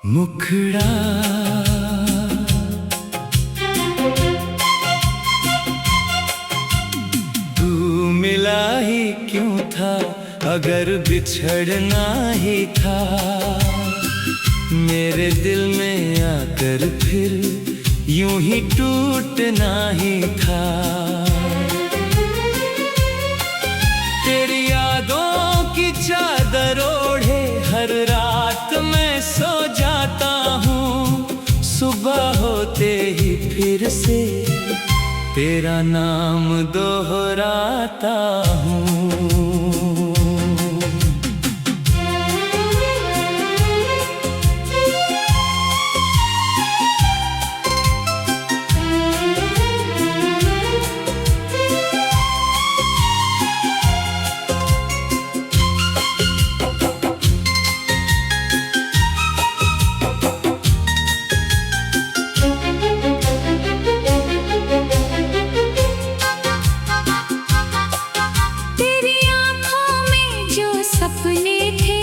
मुखड़ा तू मिला ही क्यों था, अगर बिछड़ना ही था। मेरे दिल में आकर फिर यूं ही टूटना ही था। तेरी यादों की चादर ओढ़े हर रात मैं सो जाता हूँ। सुबह होते ही फिर से तेरा नाम दोहराता हूँ। सपने थे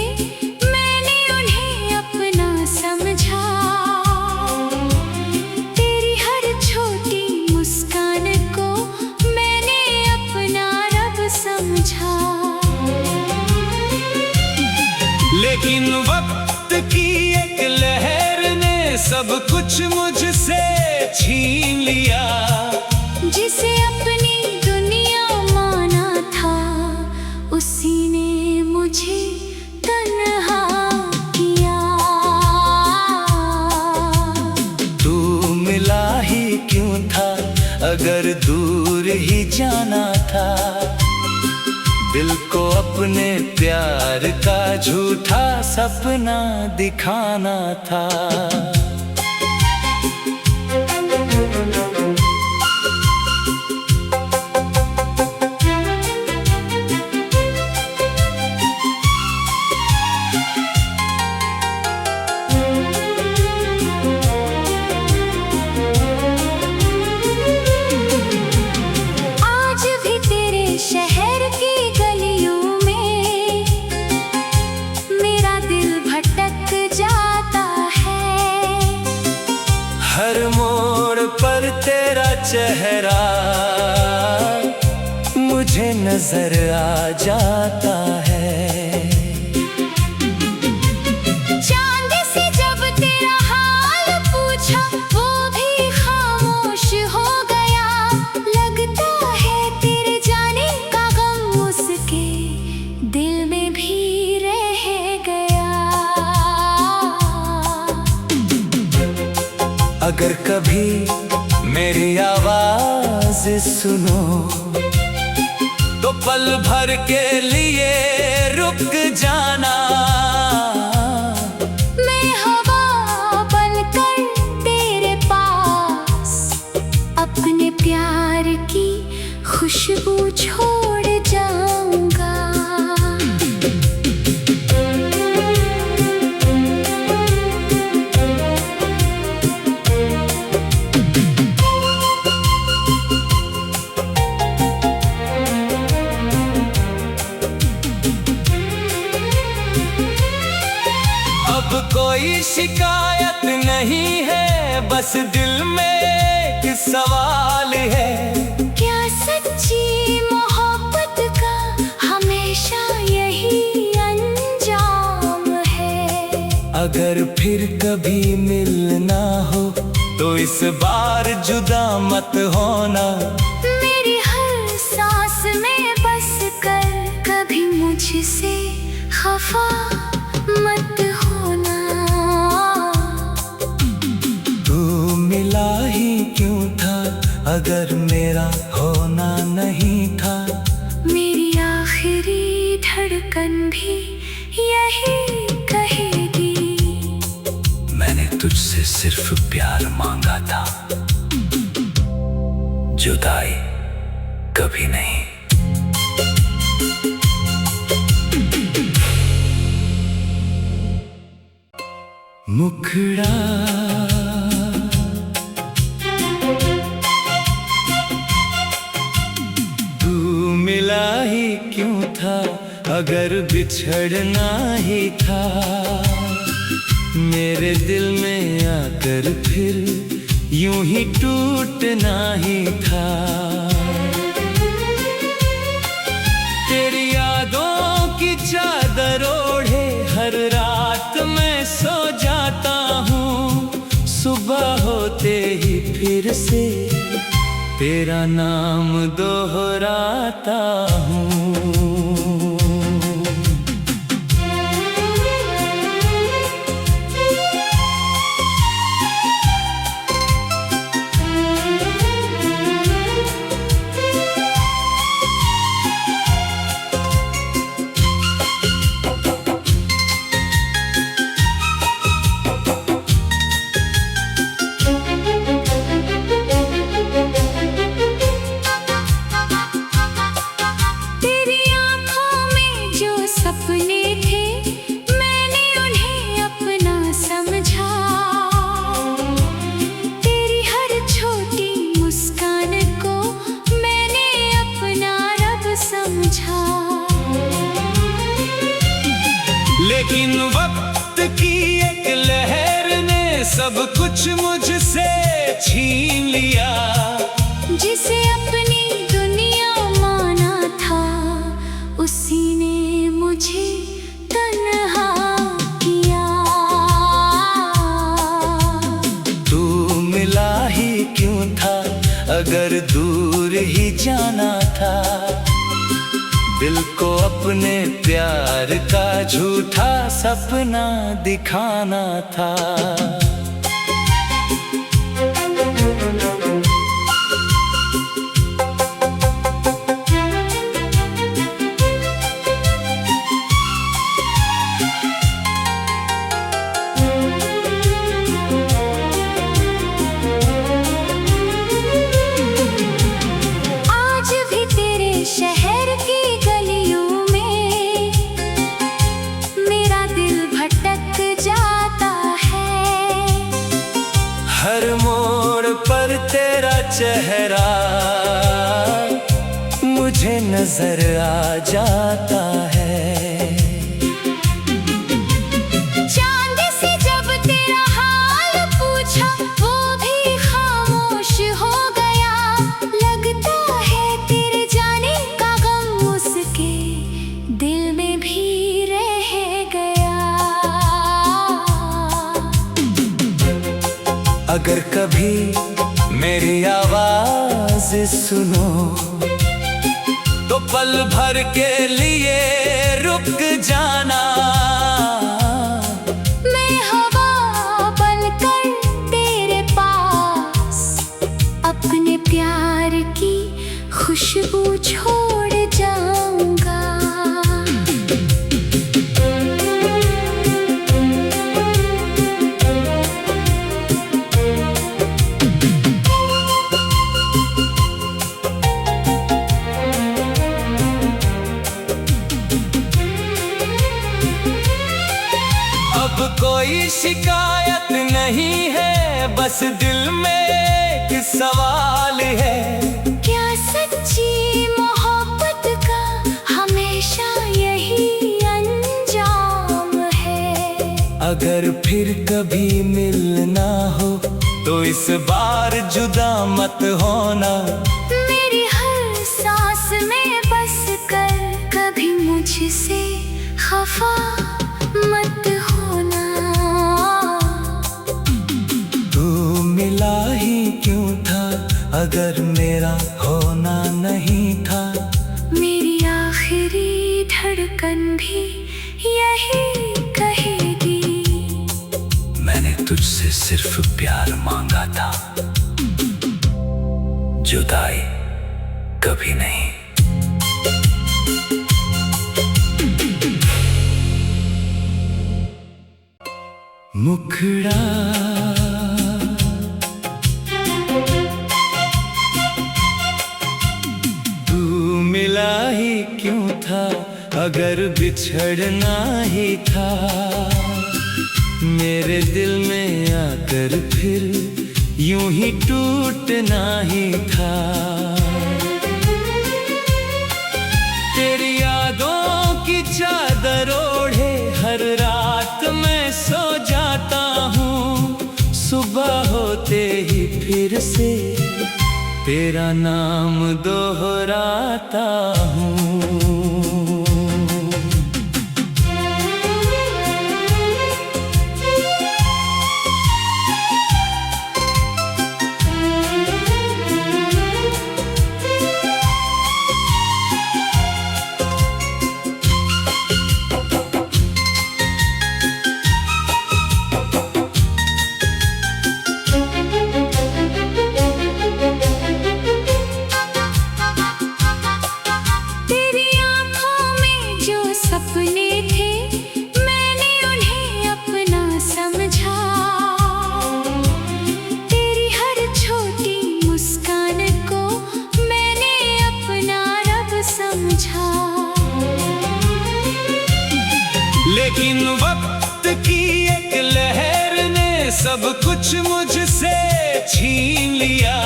मैंने उन्हें अपना समझा। तेरी हर छोटी मुस्कान को मैंने अपना रब समझा। लेकिन वक्त की एक लहर ने सब कुछ मुझसे छीन लिया। जिसे अपनी दुनिया माना था उसी ने मुझे तन्हा किया। तू मिला ही क्यों था, अगर दूर ही जाना था। दिल को अपने प्यार का झूठा सपना दिखाना था। हर मोड़ पर तेरा चेहरा मुझे नजर आ जाता है। चांद से जब तेरा हाल पूछा वो भी खामोश हो गया। लगता है तेरे जाने का गम उसके दिल में भी रह गया। अगर कभी मेरी आवाज सुनो तो पल भर के लिए रुक जाना। मैं हवा बनकर तेरे पास अपने प्यार की खुशबू छोड़ जाऊंगा। अब कोई शिकायत नहीं है, बस दिल में एक सवाल है। क्या सच्ची मोहब्बत का हमेशा यही अंजाम है? अगर फिर कभी मिलना हो तो इस बार जुदा मत होना। मेरी हर सांस में बस कर कभी मुझसे खफा मत होना। तू मिला ही क्यों था, अगर मेरा होना नहीं था। मेरी आखिरी धड़कन भी यही कहेगी। मैंने तुझसे सिर्फ प्यार मांगा था, जुदाई कभी नहीं। मुखड़ा तू मिला ही क्यों था, अगर बिछड़ना ही था। मेरे दिल में आकर फिर यूं ही टूटना ही था। तेरी यादों की चादर ओढ़े हर रात मैं सो जाता हूँ। सुबह होते ही फिर से तेरा नाम दोहराता हूँ। सपने थे मैंने उन्हें अपना समझा। तेरी हर छोटी मुस्कान को मैंने अपना रब समझा। लेकिन वक्त की एक लहर ने सब कुछ मुझसे छीन लिया। जिसे अपनी दुनिया माना था उसी ने मुझे तन्हा किया। तू मिला ही क्यों था अगर दूर ही जाना था। दिल को अपने प्यार का झूठा सपना दिखाना था। हर मोड़ पर तेरा चेहरा मुझे नजर आ जाता है। चांद से जब तेरा हाल पूछा वो भी खामोश हो गया। लगता है तेरे जाने का गम उसके दिल में भी रह गया। अगर कभी मेरी आवाज सुनो तो पल भर के लिए रुक जाना। मैं हवा बनकर तेरे पास अपने प्यार की खुशबू छोड़ जाऊंगा। अब कोई शिकायत नहीं है बस दिल में एक सवाल है। क्या सच्ची मोहब्बत का हमेशा यही अंजाम है। अगर फिर कभी मिलना हो तो इस बार जुदा मत होना। मेरी हर सांस में बस कर कभी मुझसे खफा मत होना। तू मिला ही क्यों था अगर मेरा होना नहीं था। मेरी आखिरी धड़कन भी यही कहेगी। मैंने तुझसे सिर्फ प्यार मांगा था, जुदाई कभी नहीं। मुखड़ा तू मिला ही क्यों था अगर बिछड़ना ही था। मेरे दिल में आकर फिर यूं ही टूटना ही था। तेरी यादों की चादर ओढ़े हर रात मैं सो जाता तेरा नाम दोहराता हूँ। सपने थे मैंने उन्हें अपना समझा, तेरी हर छोटी मुस्कान को मैंने अपना रब समझा। लेकिन वक्त की एक लहर ने सब कुछ मुझसे छीन लिया।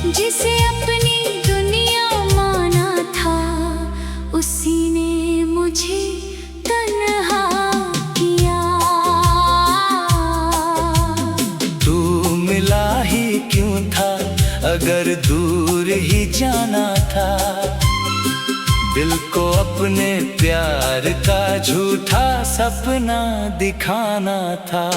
जिसे अपनी दुनिया माना था उसी ने मुझे तन्हा किया। तू मिला ही क्यों था अगर दूर ही जाना था। दिल को अपने प्यार का झूठा सपना दिखाना था।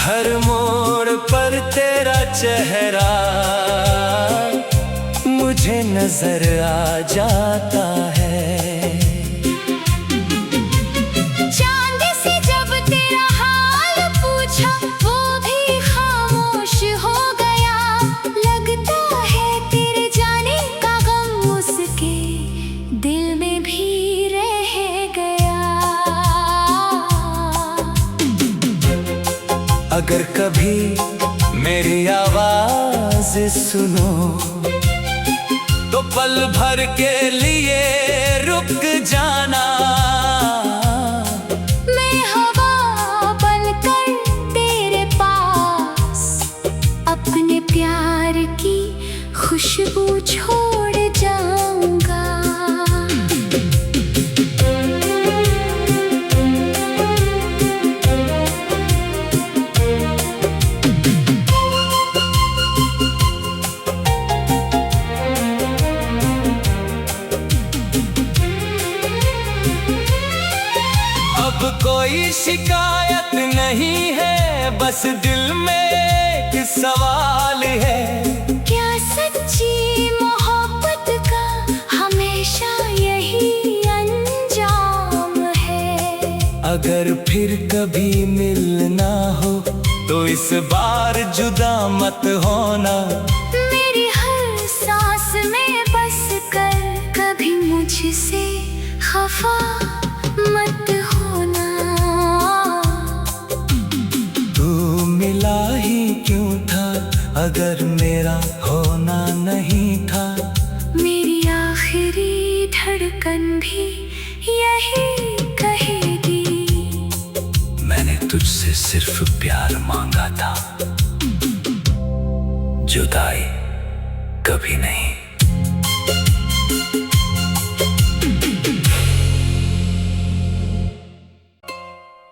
हर मोड़ पर तेरा चेहरा मुझे नजर आ जाता है। चांद से जब तेरा हाल पूछा वो भी खामोश हो गया। लगता है तेरे जाने का गम उसके दिल में भी रह गया। अगर कभी मेरी आवाज सुनो तो पल भर के लिए रुक जाना। मैं हवा बनकर तेरे पास अपने प्यार की खुशबू छोड़ जाऊंगा। अब कोई शिकायत नहीं है, बस दिल में एक सवाल है। क्या सच्ची मोहब्बत का हमेशा यही अंजाम है? अगर फिर कभी मिलना हो तो इस बार जुदा मत होना। मेरी हर सांस में बस कर कभी मुझसे खफा मत होना। तू मिला ही क्यों था अगर मेरा होना नहीं था। मेरी आखिरी धड़कन भी यही कहेगी। मैंने तुझसे सिर्फ प्यार मांगा था, जुदाई कभी नहीं।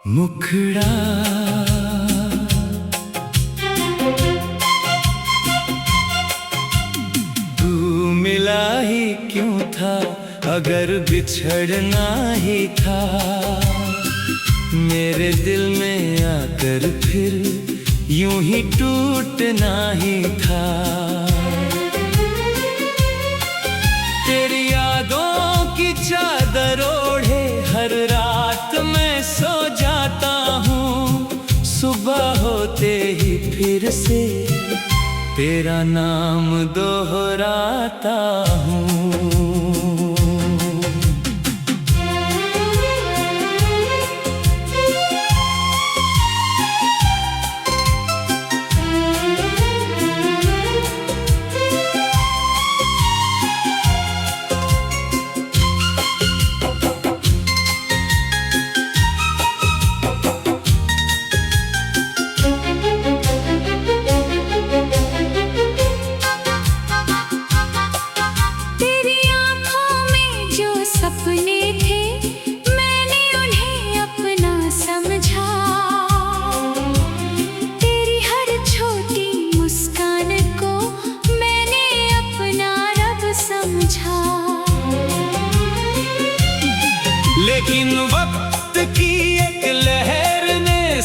मुखड़ा तू मिला ही क्यों था अगर बिछड़ना ही था। मेरे दिल में आकर फिर यूं ही टूटना ही था। तेरी यादों की चादर ओढ़े हर रात मैं सो जाता हूँ। सुबह होते ही फिर से तेरा नाम दोहराता हूँ।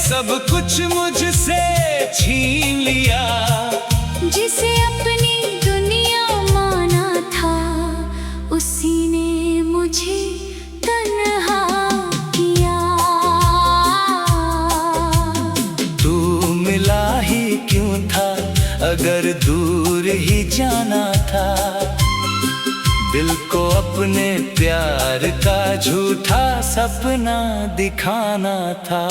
सब कुछ मुझसे छीन लिया। जिसे अपनी दुनिया माना था, उसी ने मुझे तन्हा किया। तू मिला ही क्यों था, अगर दूर ही जाना था। दिल को अपने प्यार का झूठा सपना दिखाना था।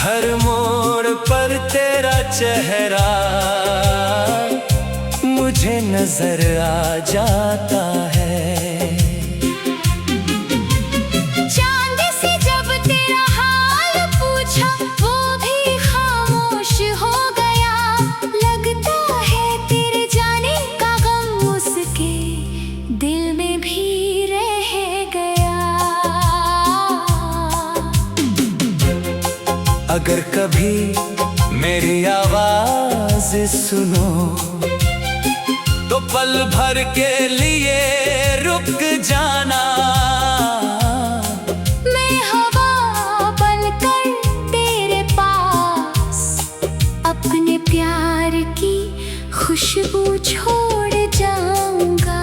हर मोड़ पर तेरा चेहरा मुझे नजर आ जाता है। चांद से जब तेरा हाल पूछा, वो भी खामोश हो गया। लगता है तेरे जाने का गम उसके दिल में भी रह गया। अगर कभी मेरी आवाज सुनो, तो पल भर के लिए रुक जाना। मैं हवा बनकर तेरे पास अपने प्यार की खुशबू छोड़ जाऊंगा।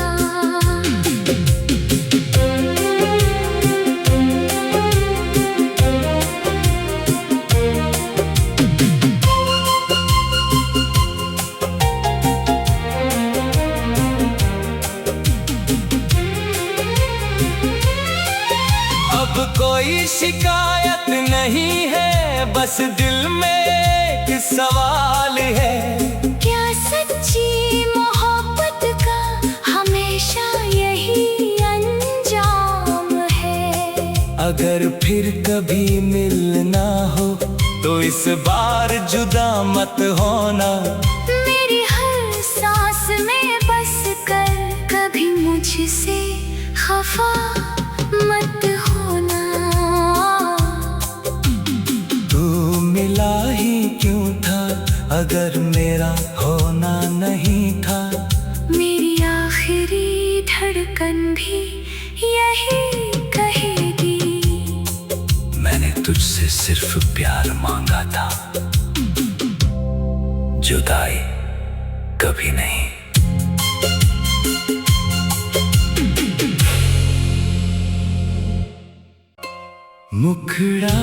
अब कोई शिकायत नहीं है, बस दिल में एक सवाल है। क्या सच्ची मोहब्बत का हमेशा यही अंजाम है? अगर फिर कभी मिलना हो, तो इस बार जुदा मत होना। मेरी हर सांस में बस कर कभी मुझसे खफा मत होना। तू मिला ही क्यों था, अगर मेरा होना नहीं था। मेरी आखिरी धड़कन भी यही कहेगी। मैंने तुझसे सिर्फ प्यार मांगा था, जुदाई कभी नहीं। मुखड़ा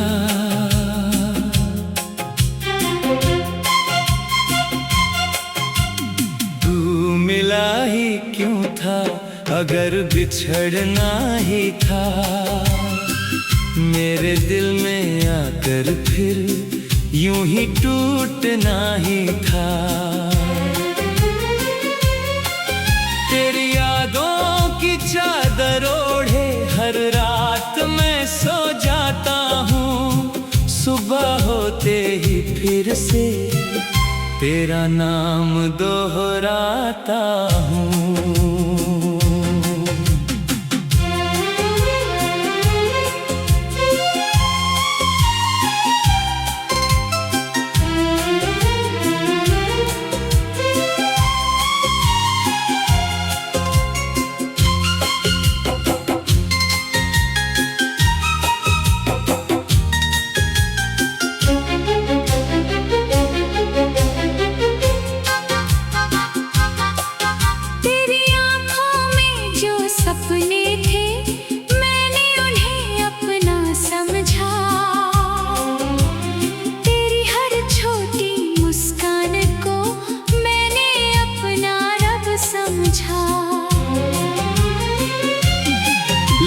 तू मिला ही क्यों था, अगर बिछड़ना ही था। मेरे दिल में आकर फिर यूं ही टूटना ही था। तेरी यादों की चादर ओढ़े हर रात मैं सो जाता हूँ। सुबह होते ही फिर से तेरा नाम दोहराता हूँ।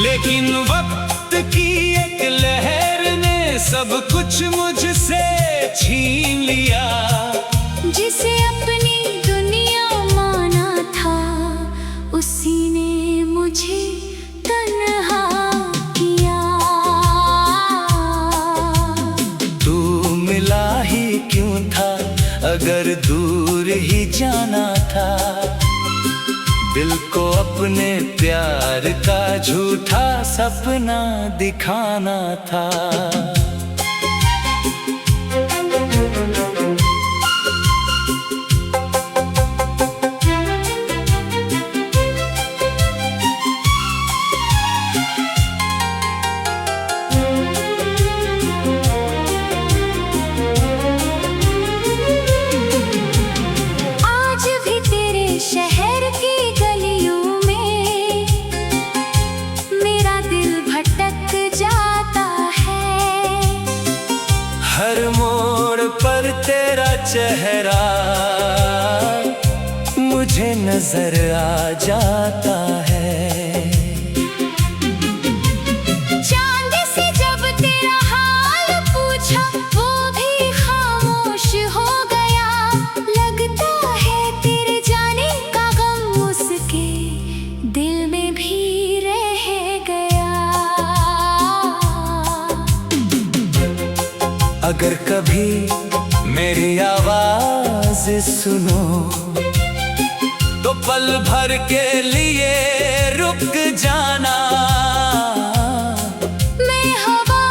लेकिन वक्त की एक लहर ने सब कुछ मुझसे छीन लिया। जिसे अपनी दुनिया माना था, उसी ने मुझे तन्हा किया। था अगर दूर ही जाना था। दिल को अपने प्यार का झूठा सपना दिखाना था। हर मोड़ पर तेरा चेहरा मुझे नजर आ जाता है। चांद से जब तेरा हाल पूछा वो भी खामोश हो गया। लगता है तेरे जाने का गम उसके दिल में भी रह गया। अगर कभी मेरी आवाज सुनो तो पल भर के लिए रुक जाना। मैं हवा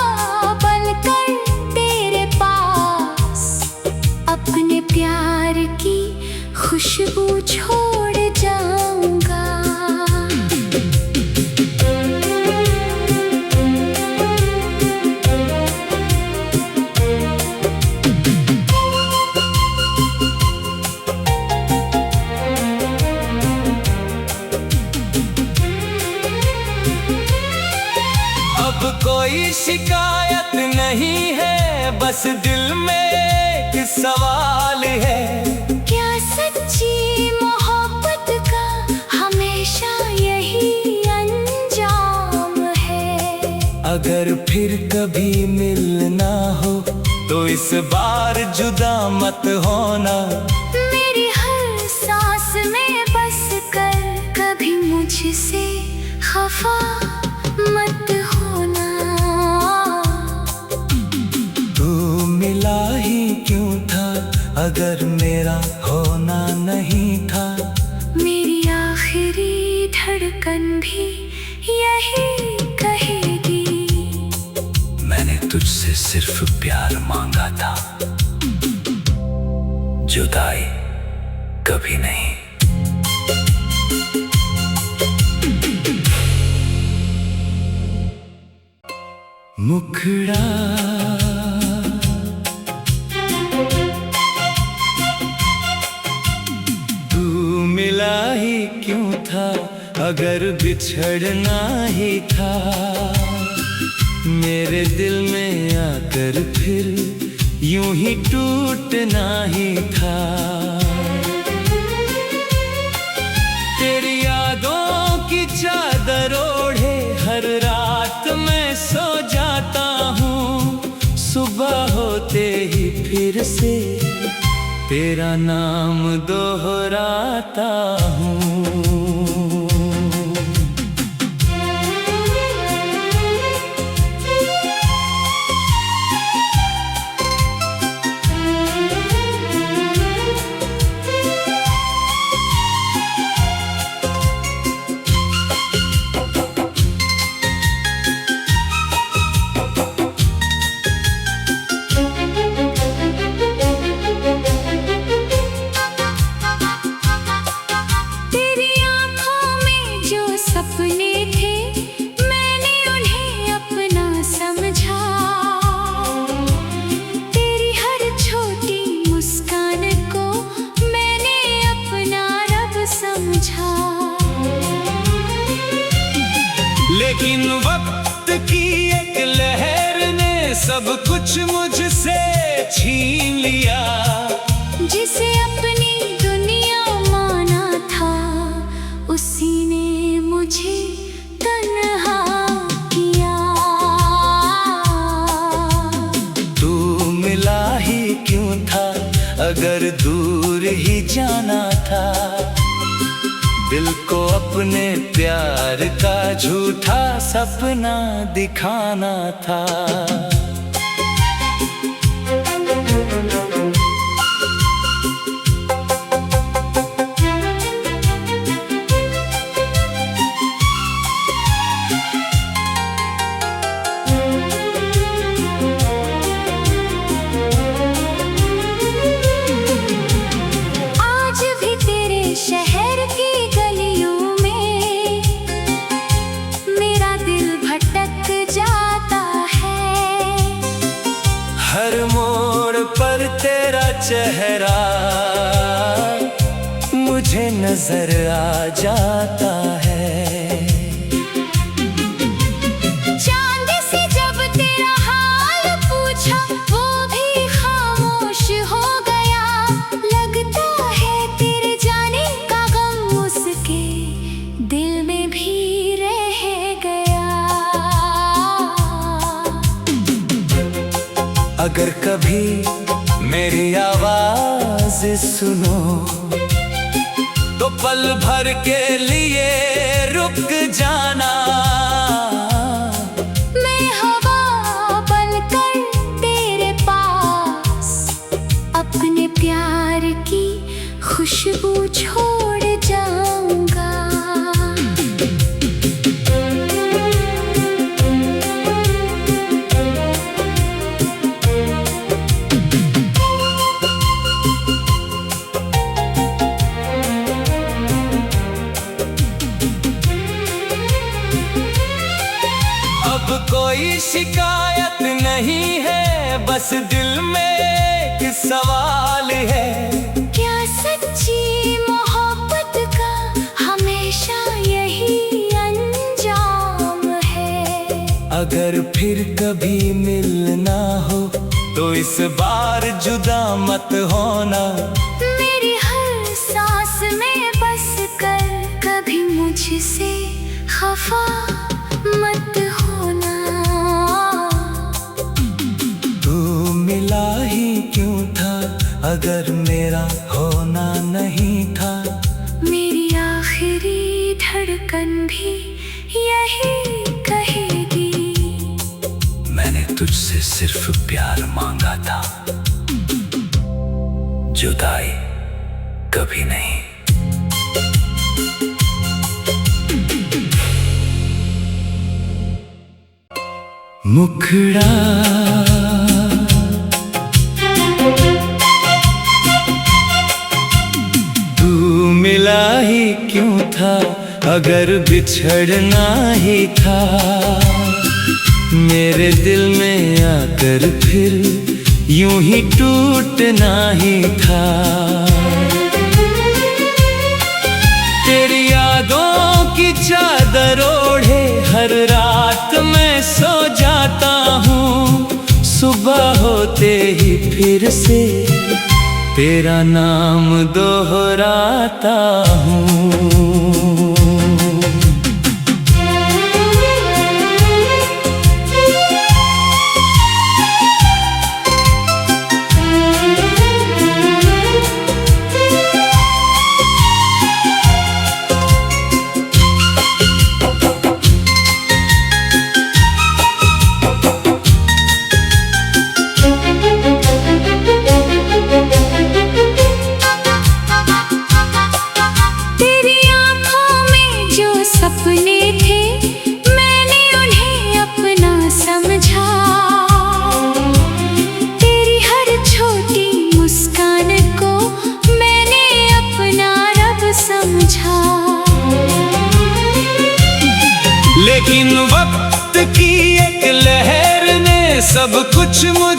बनकर तेरे पास अपने प्यार की खुशबू छोड़ जाऊंगा। अब कोई शिकायत नहीं है, बस दिल में एक सवाल है। क्या सच्ची मोहब्बत का हमेशा यही अंजाम है? अगर फिर कभी मिलना हो तो इस बार जुदा मत होना। मेरी हर सांस में बस कर कभी मुझसे खफा मत होना। तू मिला ही क्यों था अगर मेरा होना नहीं था? मेरी आखिरी धड़कन भी यही कहेगी। मैंने तुझसे सिर्फ प्यार मांगा था, जुदाई कभी नहीं। मुखड़ा तू मिला ही क्यों था अगर बिछड़ना ही था? मेरे दिल में आकर फिर यूं ही टूटना ही था। तेरी यादों की चादर ओढ़े हर रात मैं सो जाता हूँ। सुबह होते ही फिर से तेरा नाम दोहराता हूँ। लेकिन वक्त की एक लहर ने सब कुछ मुझसे छीन लिया। जिसे अपनी दुनिया माना था उसी ने मुझे तन्हा किया। तू मिला ही क्यों था अगर दूर ही जाना था? दिल को अपने प्यार का झूठा सपना दिखाना था। हर मोड़ पर तेरा चेहरा मुझे नजर आ जाता है। चांद से जब तेरा हाल पूछा वो भी खामोश हो गया। लगता है तेरे जाने का गम उसके दिल में भी रह गया। अगर कभी मेरी आवाज सुनो तो पल भर के लिए रुक जाना। मैं हवा बनकर तेरे पास अपने प्यार की खुशबू छोड़ जाऊंगा। अब कोई शिकायत नहीं है, बस दिल में एक सवाल है। क्या सच्ची मोहब्बत का हमेशा यही अंजाम है? अगर फिर कभी मिलना हो तो इस बार जुदा मत होना। मेरी हर सांस में बस कर कभी मुझसे खफा मत होना। तू मिला ही क्यों था अगर मेरा होना नहीं था? मेरी आखिरी धड़कन भी यही कहेगी। मैंने तुझसे सिर्फ प्यार मांगा था, जुदाई कभी नहीं। मुखड़ा तू मिला ही क्यों था अगर बिछड़ना ही था? मेरे दिल में आकर फिर यूं ही टूटना ही था। तेरी यादों की चादर ओढ़े हर रात मैं सो जाता हूँ। सुबह होते ही फिर से तेरा नाम दोहराता हूँ। सपने थे मैंने उन्हें अपना समझा। तेरी हर छोटी मुस्कान को मैंने अपना रब समझा। लेकिन वक्त की एक लहर ने सब कुछ मुझ